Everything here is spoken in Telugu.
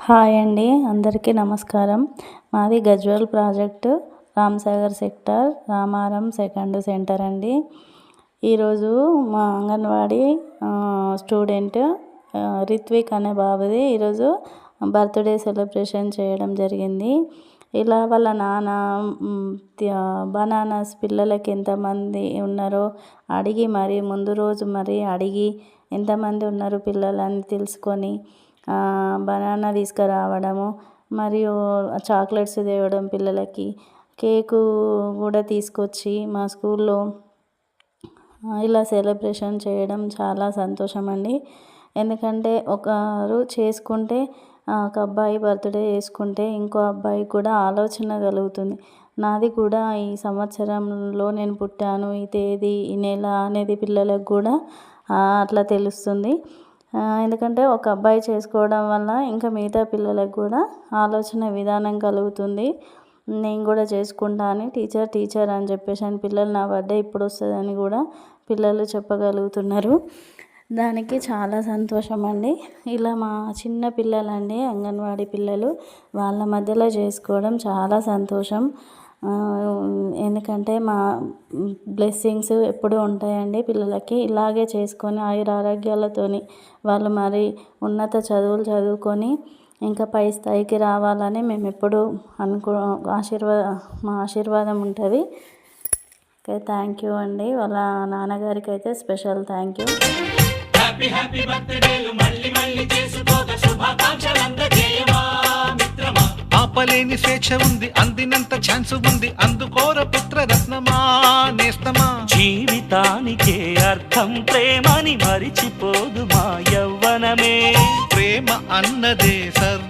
హాయ్ అండి, అందరికీ నమస్కారం. మాది Gajwel project, Ramsagar sector, Ramaram second centre అండి. ఈరోజు మా అంగన్వాడీ స్టూడెంట్ రిత్విక్ అనే బాబుది ఈరోజు బర్త్డే సెలబ్రేషన్ చేయడం జరిగింది. ఇలా వాళ్ళ నాన్న బనానాస్ పిల్లలకి ఎంతమంది ఉన్నారో అడిగి మరి ముందు రోజు అడిగి ఎంతమంది ఉన్నారు పిల్లలని తెలుసుకొని బనానా తీసుకురావడము, మరియు చాక్లెట్స్ తేవడం, పిల్లలకి కేకు కూడా తీసుకొచ్చి మా స్కూల్లో ఇలా సెలబ్రేషన్ చేయడం చాలా సంతోషం అండి. ఎందుకంటే ఒకరు చేసుకుంటే ఒక అబ్బాయి బర్త్డే చేసుకుంటే ఇంకో అబ్బాయికి కూడా ఆలోచన కలుగుతుంది. నాది కూడా ఈ సంవత్సరంలో నేను పుట్టాను, ఈ తేదీ, ఈ నెల అనేది పిల్లలకు కూడా అట్లా తెలుస్తుంది. ఎందుకంటే ఒక అబ్బాయి చేసుకోవడం వల్ల ఇంకా మిగతా పిల్లలకు కూడా ఆలోచన విధానం కలుగుతుంది. నేను కూడా చేసుకుంటా అని టీచర్ అని చెప్పేసి అని పిల్లలు నా బర్త్డే ఇప్పుడు వస్తుందని కూడా పిల్లలు చెప్పగలుగుతున్నారు. దానికి చాలా సంతోషం అండి. ఇలా మా చిన్న పిల్లలండి, అంగన్వాడీ పిల్లలు, వాళ్ళ మధ్యలో చేసుకోవడం చాలా సంతోషం. ఎందుకంటే మా బ్లెస్సింగ్స్ ఎప్పుడూ ఉంటాయండి పిల్లలకి. ఇలాగే చేసుకొని ఆయురారోగ్యాలతోని వాళ్ళు మరి ఉన్నత చదువులు చదువుకొని ఇంకా పై స్థాయికి రావాలని మేము ఎప్పుడూ మా ఆశీర్వాదం ఉంటుంది. ఓకే, థ్యాంక్ యూ అండి. వాళ్ళ నాన్నగారికి అయితే స్పెషల్ థ్యాంక్ యూ. ఆపలేని స్వేచ్ఛ ఉంది, అందినంత ఛాన్స్ ఉంది, అందుకోర పుత్ర రత్నమా నేస్తమా. జీవితానికే అర్థం ప్రేమని మరిచిపోదు మా యవ్వనమే. ప్రేమ అన్నదే సర్వం.